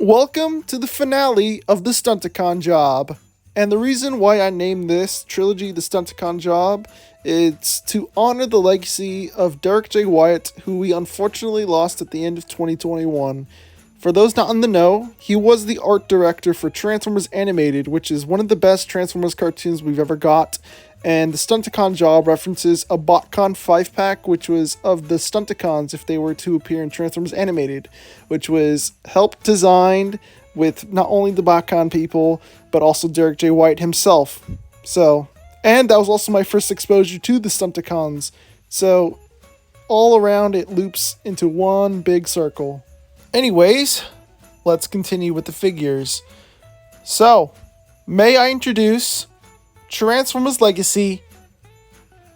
Welcome to the finale of the Stunticon job. And the reason why I named this trilogy the Stunticon job is to honor the legacy of Derek J. Wyatt, who we unfortunately lost at the end of 2021. For those not in the know, he was the art director for Transformers Animated, which is one of the best Transformers cartoons we've ever got. And the Stunticon job references a BotCon 5-pack, which was of the Stunticons if they were to appear in Transformers Animated, which was helped designed with not only the BotCon people, but also Derek J. White himself. And that was also my first exposure to the Stunticons. So, all around it loops into one big circle. Anyways, let's continue with the figures. So, may I introduce Transformers Legacy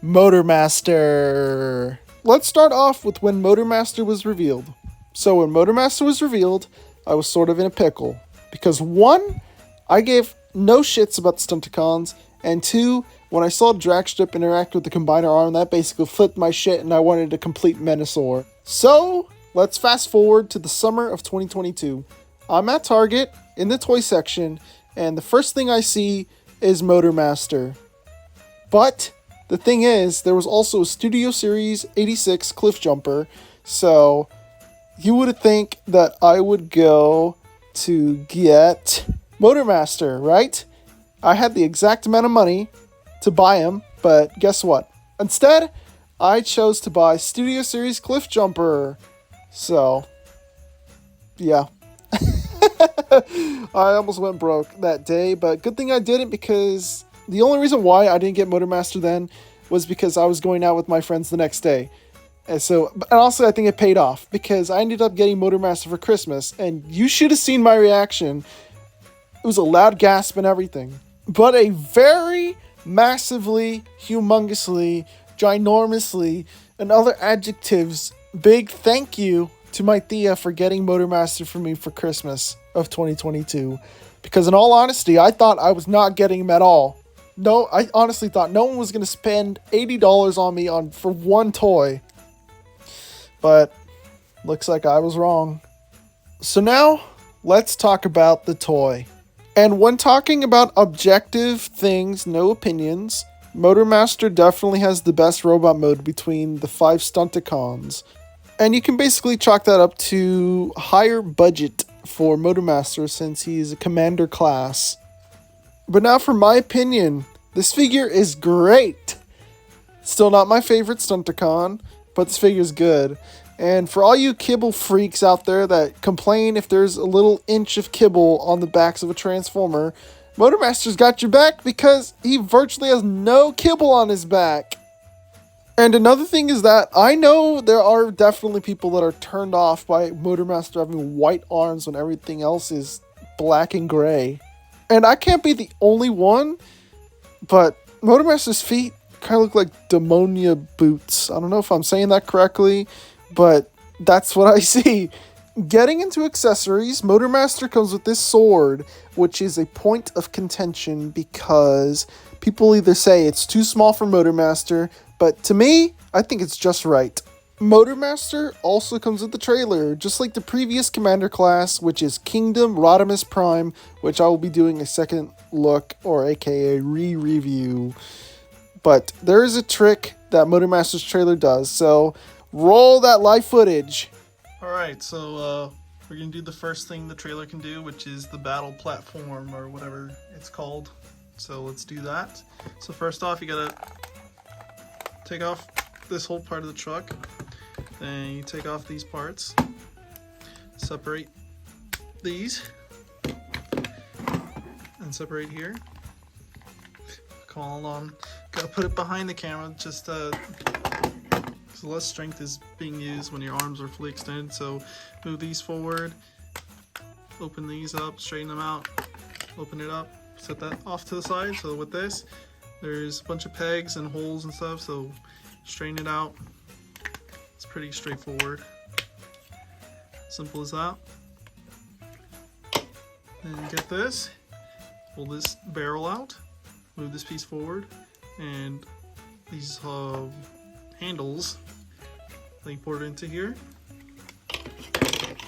Motormaster. Let's start off with when Motormaster was revealed. So when Motormaster was revealed, I was sort of in a pickle. Because one, I gave no shits about the Stunticons, and two, when I saw Dragstrip interact with the Combiner arm, that basically flipped my shit and I wanted a complete Menasor. So, let's fast forward to the summer of 2022. I'm at Target, in the toy section, and the first thing I see is Motormaster. But the thing is, there was also a Studio Series 86 Cliff Jumper, so you would think that I would go to get Motormaster, right? I had the exact amount of money to buy him, but guess what? Instead, I chose to buy Studio Series Cliff Jumper. So, yeah. I almost went broke that day, but good thing I didn't, because the only reason why I didn't get Motormaster then was because I was going out with my friends the next day. And also I think it paid off, because I ended up getting Motormaster for Christmas, and you should have seen my reaction. It was a loud gasp and everything. But a very massively, humongously, ginormously, and other adjectives, big thank you to my Thea for getting Motormaster for me for Christmas of 2022. Because in all honesty, I thought I was not getting him at all. No, I honestly thought no one was going to spend $80 on me for one toy. But looks like I was wrong. So now, let's talk about the toy. And when talking about objective things, no opinions, Motormaster definitely has the best robot mode between the 5 Stunticons. And you can basically chalk that up to higher budget for Motormaster since he's a commander class. But now for my opinion, this figure is great. Still not my favorite Stunticon, but this figure is good. And for all you kibble freaks out there that complain if there's a little inch of kibble on the backs of a Transformer, Motormaster's got your back because he virtually has no kibble on his back. And another thing is that I know there are definitely people that are turned off by Motormaster having white arms when everything else is black and gray. And I can't be the only one, but Motormaster's feet kind of look like Demonia boots. I don't know if I'm saying that correctly, but that's what I see. Getting into accessories, Motormaster comes with this sword, which is a point of contention because people either say it's too small for Motormaster, but to me, I think it's just right. Motormaster also comes with the trailer, just like the previous commander class, which is Kingdom Rodimus Prime, which I will be doing a second look, or aka re-review. But there is a trick that Motormaster's trailer does, so roll that live footage. Alright, so we're going to do the first thing the trailer can do, which is the battle platform, or whatever it's called. So let's do that. So first off, you gotta take off this whole part of the truck. Then you take off these parts. Separate these. And separate here. Come on. Gotta put it behind the camera, just so less strength is being used when your arms are fully extended. So move these forward, open these up, straighten them out, open it up, set that off to the side. So with this, there's a bunch of pegs and holes and stuff, so straighten it out. It's pretty straightforward. Simple as that. Then get this, pull this barrel out, move this piece forward, and these handles, then you pour it into here.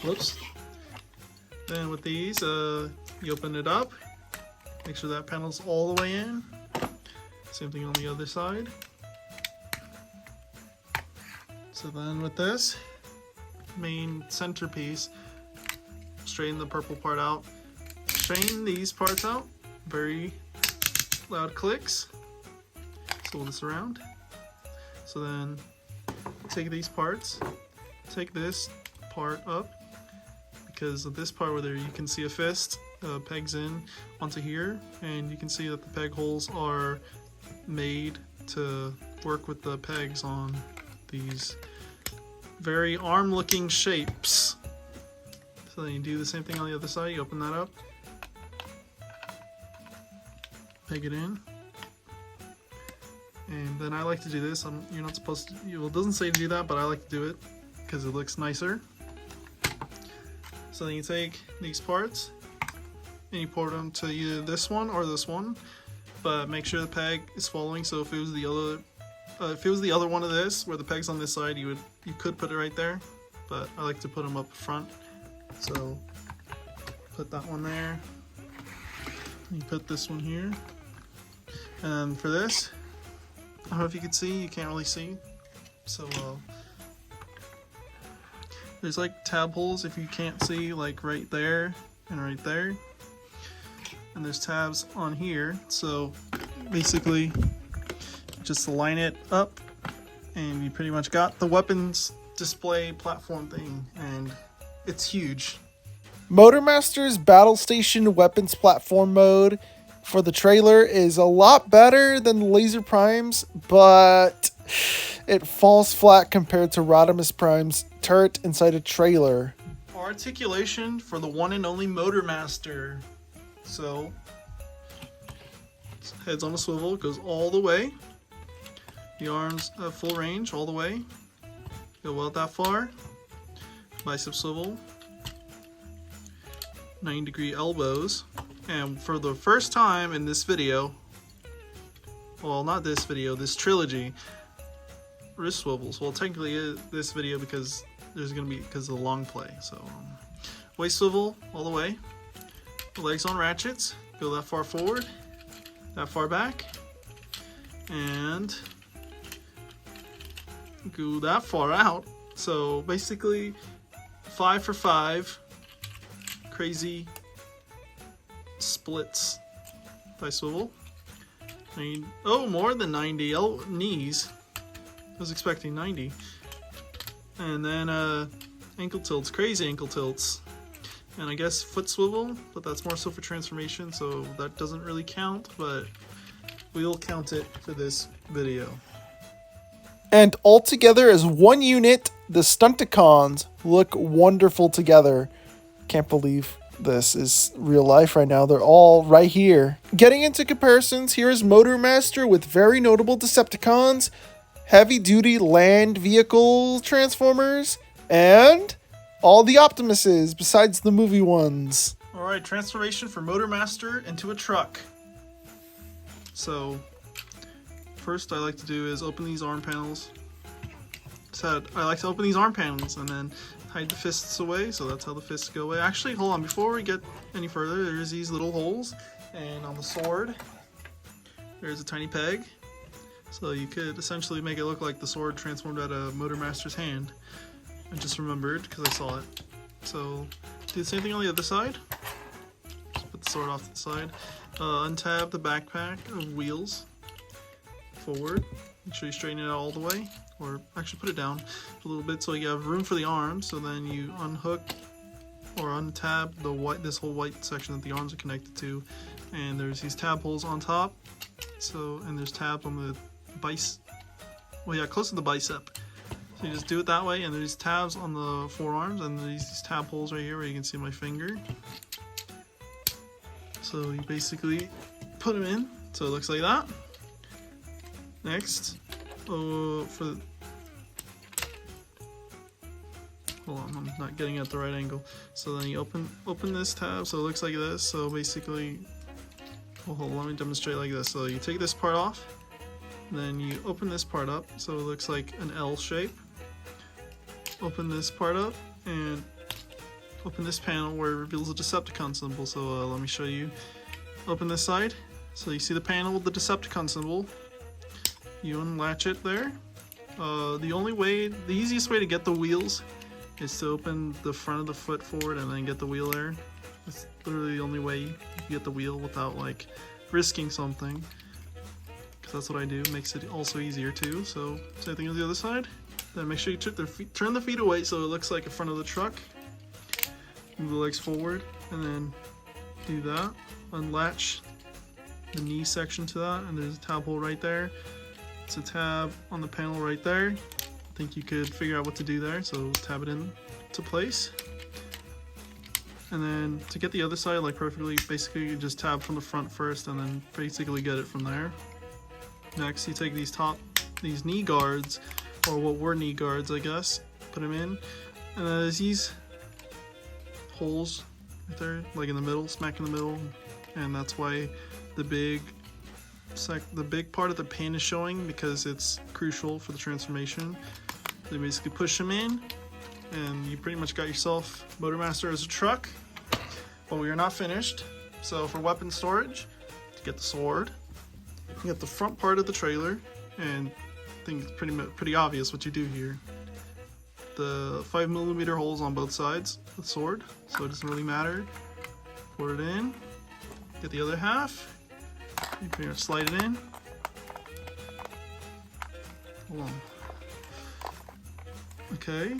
Whoops. Then with these, you open it up. Make sure that panel's all the way in. Same thing on the other side. So then with this main centerpiece, straighten the purple part out. Straighten these parts out. Very loud clicks. Pull this around. So then take these parts, take this part up, because of this part where there you can see a fist pegs in onto here, and you can see that the peg holes are made to work with the pegs on these very arm looking shapes. So then you do the same thing on the other side. You open that up, peg it in. And then I like to do this. You're not supposed to, well, it doesn't say to do that, but I like to do it because it looks nicer. So then you take these parts and you port them to either this one or this one, but make sure the peg is following. So if it was the other one of this, where the peg's on this side, you could put it right there, but I like to put them up front. So put that one there. You put this one here, and for this, I don't know if you can see, you can't really see. So there's like tab holes if you can't see, like right there and right there. And there's tabs on here. So basically just line it up and you pretty much got the weapons display platform thing, and it's huge. Motormaster's Battle Station Weapons Platform mode for the trailer is a lot better than Laser Prime's, but it falls flat compared to Rodimus Prime's turret inside a trailer. Articulation for the one and only Motormaster. So, head's on a swivel, goes all the way. The arms have full range all the way. Go out that far. Bicep swivel. 90-degree elbows. And for the first time in this video, well, not this video, this trilogy, wrist swivels. Well, technically this video because there's gonna be, because of the long play. So waist swivel all the way. The legs on ratchets. Go that far forward, that far back, and go that far out. So basically 5 for 5 crazy splits. Thigh swivel. Oh, more than 90. Oh, knees. I was expecting 90. And then ankle tilts, crazy ankle tilts. And I guess foot swivel, but that's more so for transformation, so that doesn't really count, but we'll count it for this video. And all together as one unit, the Stunticons look wonderful together. Can't believe this is real life right now. They're all right here. Getting into comparisons, here is Motormaster with very notable Decepticons, heavy-duty land vehicle Transformers, and all the Optimuses besides the movie ones. Alright, transformation for Motormaster into a truck. So, first I like to do is open these arm panels. I like to open these arm panels and then hide the fists away, so that's how the fists go away. Actually, hold on, before we get any further, there's these little holes, and on the sword, there's a tiny peg. So you could essentially make it look like the sword transformed out of Motormaster's hand. I just remembered because I saw it. So do the same thing on the other side. Just put the sword off to the side. Untab the backpack of wheels forward. Make sure you straighten it out all the way, or actually put it down a little bit so you have room for the arms. So then you unhook or untab this whole white section that the arms are connected to, and there's these tab holes on top. So, and there's tabs on the close to the bicep. So you just do it that way, and there's tabs on the forearms, and there's these tab holes right here where you can see my finger. So you basically put them in, so it looks like that. Next, hold on, I'm not getting at the right angle. So then you open this tab, so it looks like this. So basically, hold on, let me demonstrate like this. So you take this part off, then you open this part up, so it looks like an L shape. Open this part up and open this panel where it reveals the Decepticon symbol. So let me show you. Open this side. So you see the panel with the Decepticon symbol. You unlatch it there. The easiest way to get the wheels is to open the front of the foot forward and then get the wheel there. It's literally the only way you get the wheel without like risking something. Because that's what I do. Makes it also easier too. So same thing on the other side. Then make sure you turn the feet away so it looks like in front of the truck. Move the legs forward and then do that. Unlatch the knee section to that, and there's a tab hole right there. It's a tab on the panel right there. I think you could figure out what to do there, so tab it in to place. And then to get the other side like perfectly, basically you just tab from the front first and then basically get it from there. Next you take these knee guards, or what were knee guards I guess, put them in, and then there's these holes right there, like in the middle, smack in the middle, and that's why the big part of the pin is showing, because it's crucial for the transformation. So you basically push them in and you pretty much got yourself Motormaster as a truck. But we are not finished. So for weapon storage, to get the sword, you get the front part of the trailer, and I think it's pretty obvious what you do here. The 5mm holes on both sides of the sword, so it doesn't really matter. Pour it in, get the other half, you pretty much slide it in. Hold on. Okay.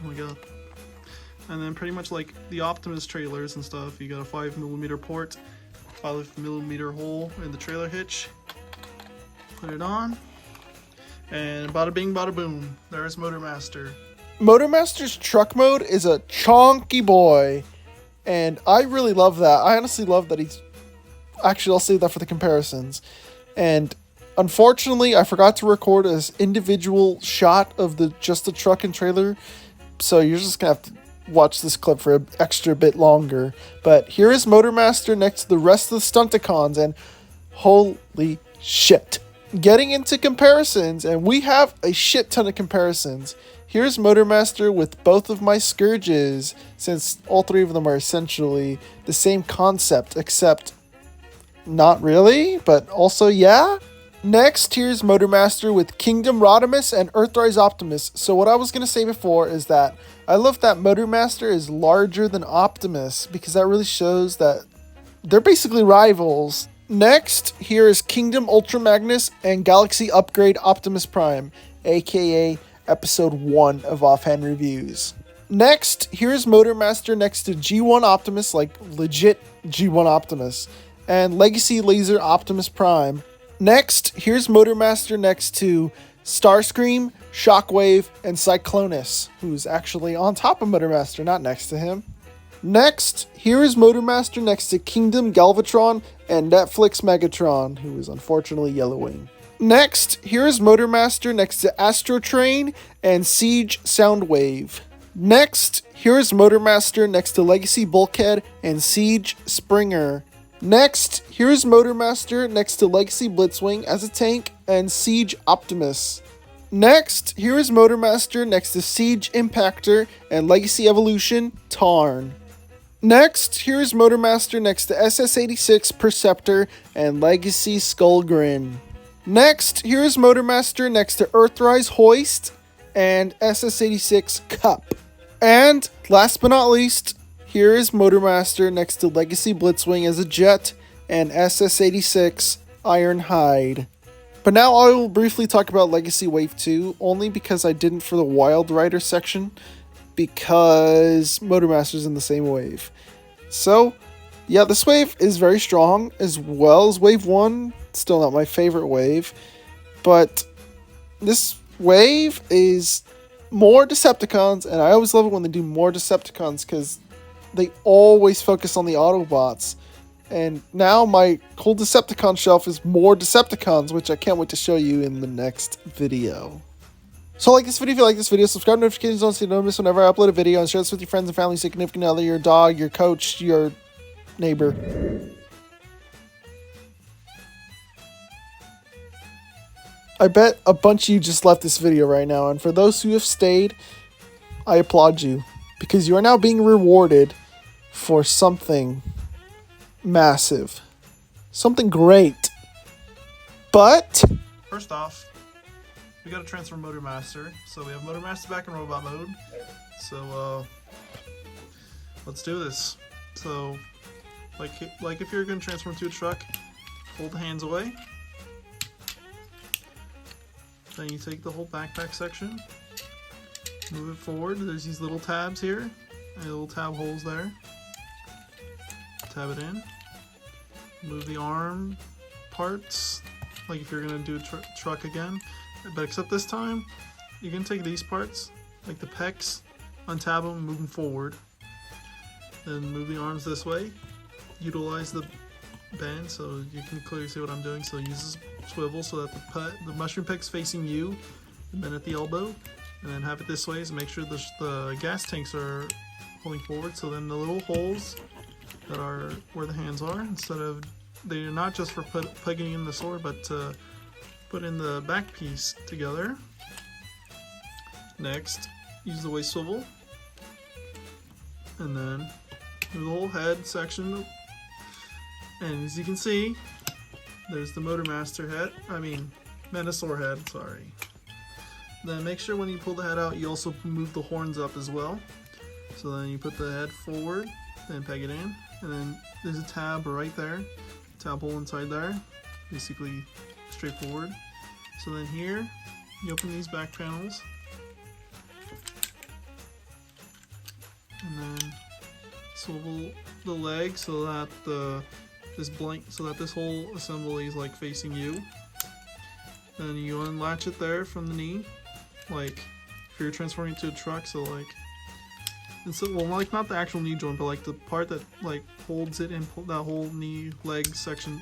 Oh my god. And then pretty much like the Optimus trailers and stuff, you got a 5mm port, 5mm hole in the trailer hitch. Put it on. And bada bing bada boom, there's Motormaster. Motormaster's truck mode is a chonky boy, and I really love that. I honestly love that he's... Actually, I'll save that for the comparisons. And unfortunately, I forgot to record an individual shot of just the truck and trailer, so you're just gonna have to watch this clip for an extra bit longer. But here is Motormaster next to the rest of the Stunticons, and holy shit. Getting into comparisons, and we have a shit ton of comparisons. Here's Motormaster with both of my Scourges, since all three of them are essentially the same concept, except not really, but also yeah. Next, here's Motormaster with Kingdom Rodimus and Earthrise Optimus. So what I was going to say before is that I love that Motormaster is larger than Optimus, because that really shows that they're basically rivals. Next, here is Kingdom Ultra Magnus and Galaxy Upgrade Optimus Prime, aka Episode 1 of Offhand Reviews. Next, here's Motormaster next to G1 Optimus, like legit G1 Optimus, and Legacy Laser Optimus Prime. Next, here's Motormaster next to Starscream, Shockwave, and Cyclonus, who's actually on top of Motormaster, not next to him. Next, here is Motormaster next to Kingdom Galvatron and Netflix Megatron, who is unfortunately yellowing. Next, here is Motormaster next to Astro Train and Siege Soundwave. Next, here is Motormaster next to Legacy Bulkhead and Siege Springer. Next, here is Motormaster next to Legacy Blitzwing as a tank and Siege Optimus. Next, here is Motormaster next to Siege Impactor and Legacy Evolution Tarn. Next, here is Motormaster next to SS-86 Perceptor and Legacy Skullgrin. Next, here is Motormaster next to Earthrise Hoist and SS-86 Cup. And last but not least, here is Motormaster next to Legacy Blitzwing as a jet and SS-86 Ironhide. But now I will briefly talk about Legacy Wave 2, only because I didn't for the Wild Rider section, because Motormaster's in the same wave. So, yeah, this wave is very strong, as well as Wave 1. Still not my favorite wave, but this wave is more Decepticons, and I always love it when they do more Decepticons, because they always focus on the Autobots. And now my whole Decepticon shelf is more Decepticons, which I can't wait to show you in the next video. So like this video if you like this video, subscribe to notifications on so you don't miss whenever I upload a video, and share this with your friends and family, significant other, your dog, your coach, your neighbor. I bet a bunch of you just left this video right now, and for those who have stayed, I applaud you. because you are now being rewarded for something massive, something great. But First off, we got to transfer Motormaster. So we have Motormaster back in robot mode. So let's do this. So like if you're going to transform into a truck, hold the hands away. Then you take the whole backpack section, move it forward. There's these little tabs here, and little tab holes there. Tab it in. Move the arm parts, like if you're gonna do a truck again. But except this time, you're gonna take these parts, like the pecs, untab them, move them forward. Then move the arms this way. Utilize the bend so you can clearly see what I'm doing. So use this swivel so that the mushroom peck's facing you, and then at the elbow, and then have it this way. So make sure the gas tanks are pulling forward. So then the little holes that are where the hands are, instead of, they're not just for plugging in the sword, but to put in the back piece together. Next, use the waist swivel, and then do the whole head section. And as you can see, there's the Motormaster head, Menasor head, sorry. Then make sure when you pull the head out, you also move the horns up as well. So then you put the head forward, then peg it in, and then there's a tab right there, tab hole inside there, basically straightforward. So then here, you open these back panels, and then swivel the leg so that this whole assembly is like facing you. Then you unlatch it there from the knee, like if you're transforming into a truck. So like, and so, well, like not the actual knee joint, but like the part that like holds it and that whole knee leg section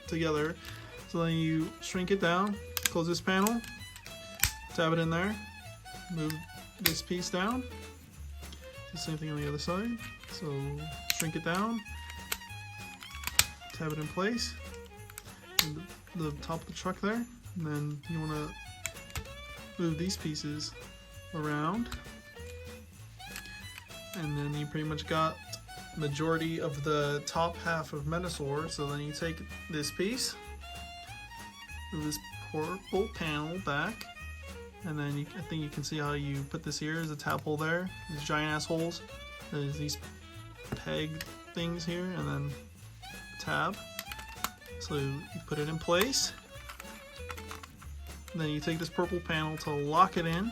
together. So then you shrink it down, close this panel, tab it in there, move this piece down. The same thing on the other side. So shrink it down, tab it in place, and the top of the truck there, and then you want to move these pieces around, and then you pretty much got majority of the top half of Menasor. So then you take this piece, move this purple panel back, and then I think you can see how you put this here. There's a tab hole there, these giant ass holes, there's these peg things here, and then tab. So you put it in place. Then you take this purple panel to lock it in.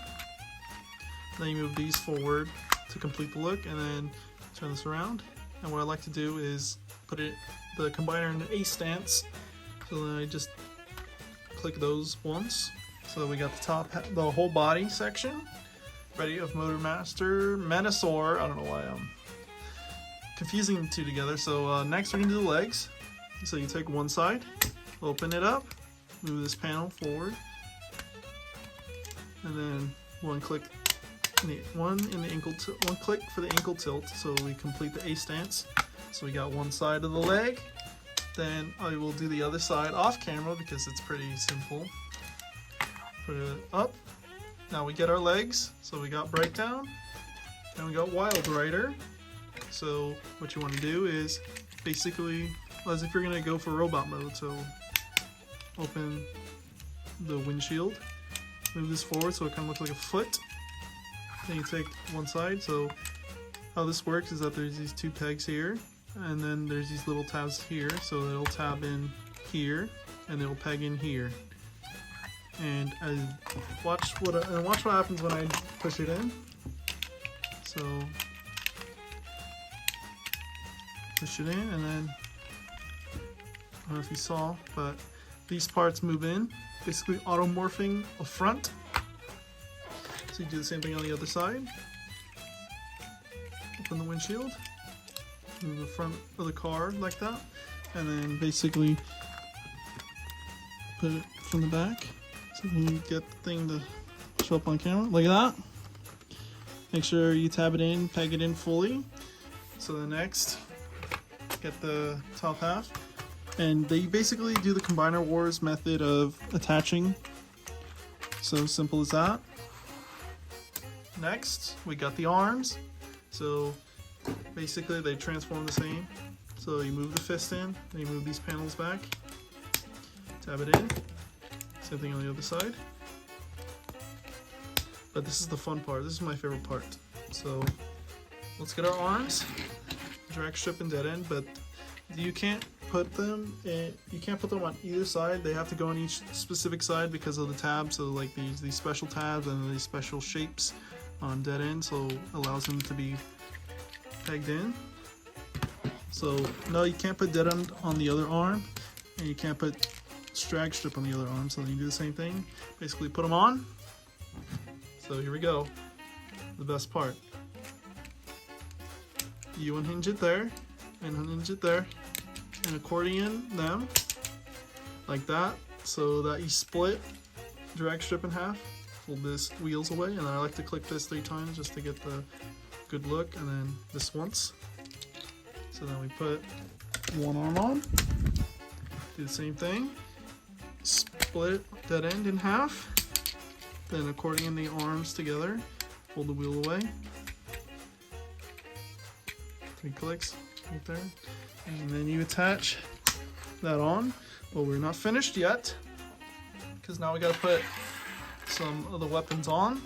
Then you move these forward to complete the look, and then turn this around. And what I like to do is put the combiner in an A stance. So then I just click those once. So we got the whole body section ready of Motormaster, Menasor. I don't know why I'm confusing the two together. So next we're gonna do the legs. So you take one side, open it up, move this panel forward, and then one click one click for the ankle tilt. So we complete the A stance. So we got one side of the leg. Then I will do the other side off camera because it's pretty simple. Put it up. Now we get our legs. So we got Breakdown, and we got Wild Rider. So what you want to do is basically, as if you're gonna go for robot mode. So open the windshield, move this forward so it kind of looks like a foot. Then you take one side. So how this works is that there's these two pegs here, and then there's these little tabs here. So it'll tab in here, and it'll peg in here. And watch what happens when I push it in. So push it in, and then I don't know if you saw, but these parts move in, basically automorphing a front. So you do the same thing on the other side. Open the windshield, move the front of the car like that, and then basically put it from the back. So you get the thing to show up on camera, like that. Make sure you tab it in, peg it in fully. So the next, get the top half. And they basically do the Combiner Wars method of attaching. So simple as that. Next, we got the arms. So basically they transform the same. So you move the fist in, then you move these panels back, tab it in. Same thing on the other side. But this is the fun part. This is my favorite part. So let's get our arms, drag strip and dead end, but you can't put them on either side. They have to go on each specific side because of the tabs. So like these special tabs and these special shapes on dead end, so it allows them to be pegged in. So no, you can't put dead end on the other arm, and you can't put drag strip on the other arm. So then you do the same thing. Basically put them on. So here we go. The best part. You unhinge it there, and unhinge it there, and accordion them like that, so that you split, drag strip in half, fold this wheels away, and I like to click this 3 times just to get the good look, and then this once. So then we put one arm on, do the same thing, split that end in half, then accordion the arms together, fold the wheel away, 3 clicks right there, and then you attach that on. But we're not finished yet, because now we got to put some of the weapons on.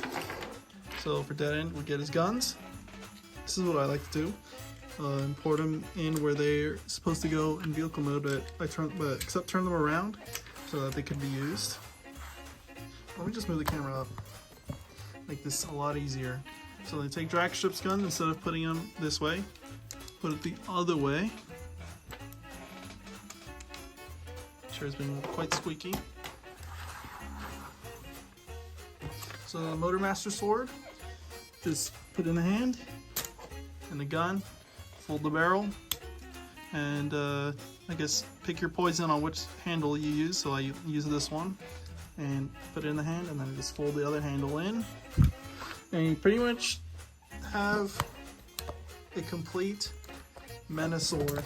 So for dead end, we get his guns. This is what I like to do. Import them in where they're supposed to go in vehicle mode, but turn them around so that they can be used. Let me just move the camera up. Make this a lot easier. So they take drag strip's gun, instead of putting them this way, put it the other way. Chair's been quite squeaky. So the Motormaster sword, just put in the hand, and the gun, fold the barrel, and I guess pick your poison on which handle you use. So I use this one, and put it in the hand, and then I just fold the other handle in, and you pretty much have a complete Menasor.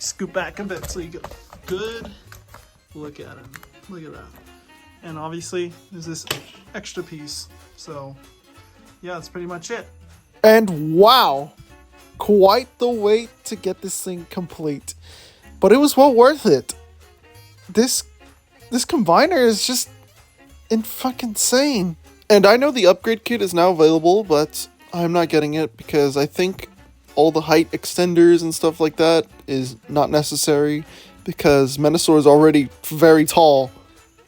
Scoop back a bit so you get a good look at him. Look at that. And obviously there's this extra piece. So yeah, that's pretty much it. And wow, quite the wait to get this thing complete. But it was well worth it. This combiner is just fucking insane. And I know the upgrade kit is now available, but I'm not getting it because I think all the height extenders and stuff like that is not necessary because Menasor is already very tall.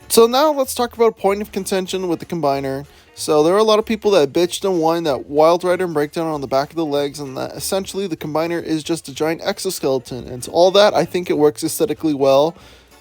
So now let's talk about a point of contention with the combiner. So there are a lot of people that bitched and whined that Wild Rider and Breakdown are on the back of the legs, and that essentially the combiner is just a giant exoskeleton. And to all that, I think it works aesthetically well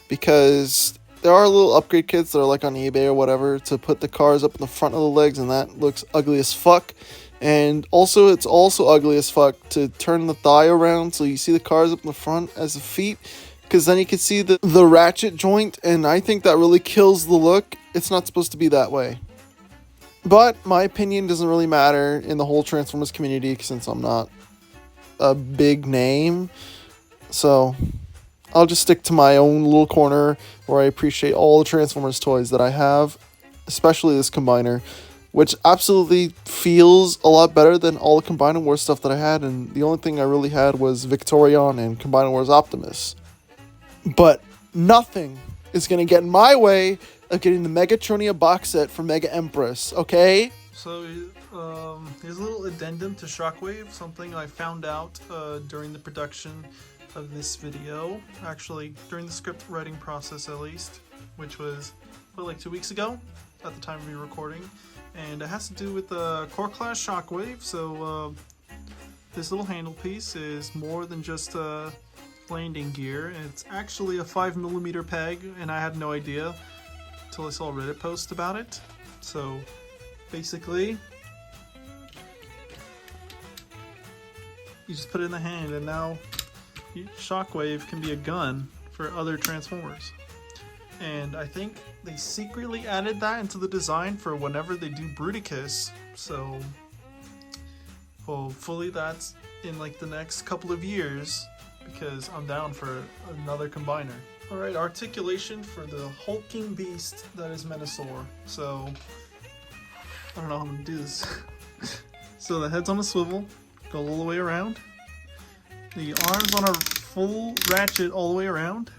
because there are little upgrade kits that are like on eBay or whatever to put the cars up in the front of the legs, and that looks ugly as fuck. And also, it's also ugly as fuck to turn the thigh around so you see the cars up in the front as the feet, because then you can see the ratchet joint, and I think that really kills the look. It's not supposed to be that way. But my opinion doesn't really matter in the whole Transformers community since I'm not a big name. So I'll just stick to my own little corner where I appreciate all the Transformers toys that I have, especially this combiner, which absolutely feels a lot better than all the Combiner Wars stuff that I had, and the only thing I really had was Victorion and Combiner Wars Optimus. But nothing is going to get in my way of getting the Megatronia box set for Mega Empress, okay? So here's a little addendum to Shockwave, something I found out during the production of this video, actually during the script writing process at least, which was like 2 weeks ago at the time of me recording. And it has to do with the core class Shockwave. So this little handle piece is more than just landing gear. It's actually a 5mm peg, and I had no idea until I saw a Reddit post about it. So basically, you just put it in the hand, and now Shockwave can be a gun for other Transformers. And I think they secretly added that into the design for whenever they do Bruticus. So hopefully that's in like the next couple of years, because I'm down for another combiner. Alright, articulation for the hulking beast that is Menasor. So I don't know how I'm gonna do this. So the head's on a swivel, go all the way around. The arms on a full ratchet all the way around.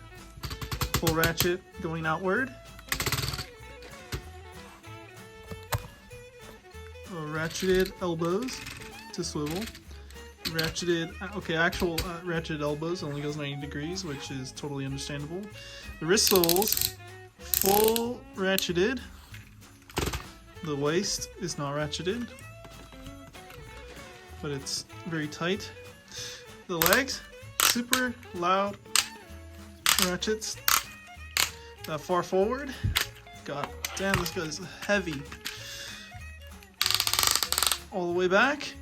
Full ratchet going outward. Ratcheted elbows to swivel. Ratcheted, okay, actual ratcheted elbows only goes 90 degrees, which is totally understandable. The wrist swivels, full ratcheted. The waist is not ratcheted, but it's very tight. The legs, super loud ratchets. Far forward. God damn, this guy's heavy. All the way back.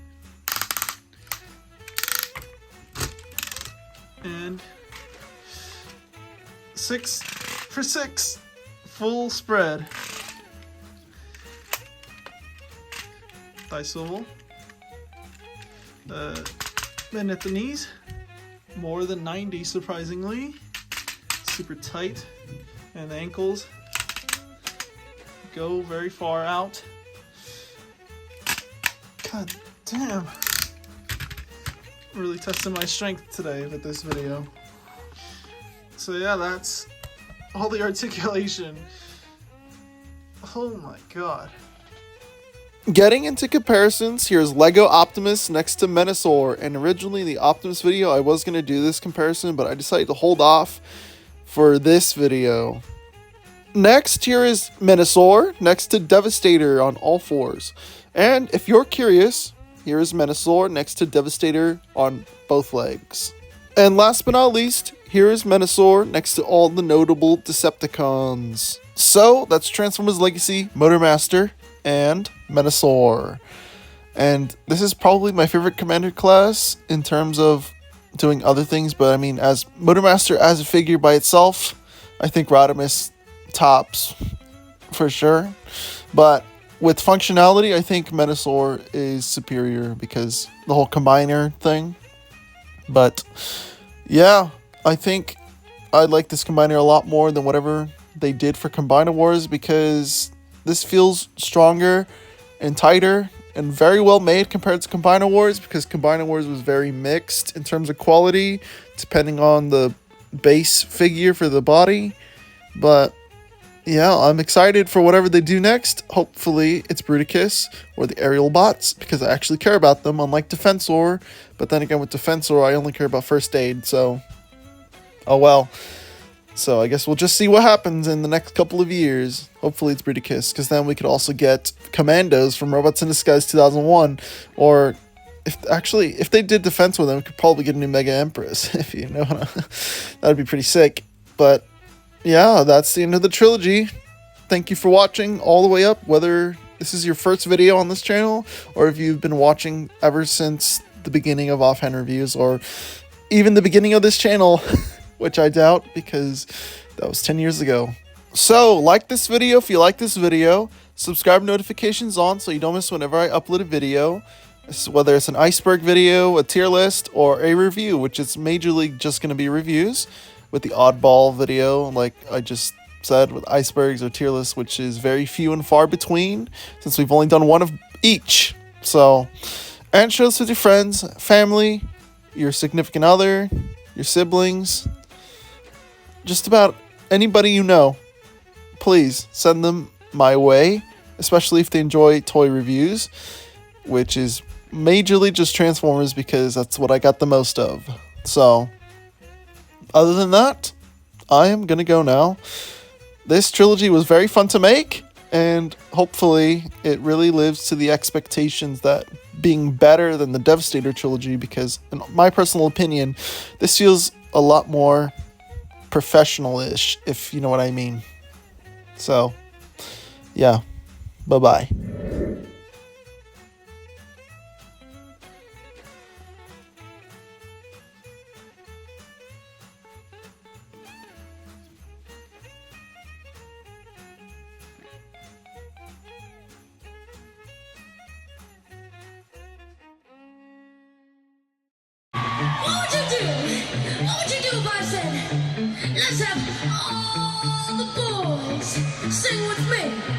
And 6 for 6. Full spread. Thigh swivel. Bend at the knees. More than 90, surprisingly. Super tight. And the ankles go very far out. God damn. Really testing my strength today with this video. So yeah, that's all the articulation. Oh my god. Getting into comparisons, here's Lego Optimus next to Menasor, and originally the Optimus video I was going to do this comparison, but I decided to hold off for this video. Next, here is Menasor next to Devastator on all fours. And if you're curious, here is Menasor next to Devastator on both legs. And last but not least, here is Menasor next to all the notable Decepticons. So, that's Transformers Legacy Motormaster and Menasor. And this is probably my favorite commander class in terms of doing other things, but I mean, as Motormaster as a figure by itself, I think Rodimus tops for sure. But with functionality, I think Menasor is superior because the whole combiner thing. But yeah, I think I like this combiner a lot more than whatever they did for Combiner Wars, because this feels stronger and tighter and very well made compared to Combiner Wars, because Combiner Wars was very mixed in terms of quality depending on the base figure for the body. But yeah, I'm excited for whatever they do next. Hopefully it's Bruticus or the aerial bots, because I actually care about them, unlike Defensor. But then again, with Defensor, I only care about first aid, so oh well. So I guess we'll just see what happens in the next couple of years. Hopefully it's Bruticus, because then we could also get Commandos from Robots in Disguise 2001. Or if they did Defense with them, we could probably get a new Mega Empress, if you know. That'd be pretty sick. But yeah, that's the end of the trilogy. Thank you for watching all the way up, whether this is your first video on this channel, or if you've been watching ever since the beginning of Offhand Reviews, or even the beginning of this channel, which I doubt, because that was 10 years ago. So, like this video if you like this video, subscribe, notifications on so you don't miss whenever I upload a video, whether it's an iceberg video, a tier list, or a review, which is majorly just going to be reviews, with the oddball video, like I just said, with icebergs or tier lists, which is very few and far between, since we've only done one of each. So, and share this with your friends, family, your significant other, your siblings, just about anybody you know. Please send them my way, especially if they enjoy toy reviews, which is majorly just Transformers, because that's what I got the most of. So, other than that, I am going to go now. This trilogy was very fun to make, and hopefully it really lives to the expectations that being better than the Devastator trilogy, because in my personal opinion, this feels a lot more professional-ish, if you know what I mean. So, yeah, bye-bye. What would you do? What would you do if I said, let's have all the boys sing with me?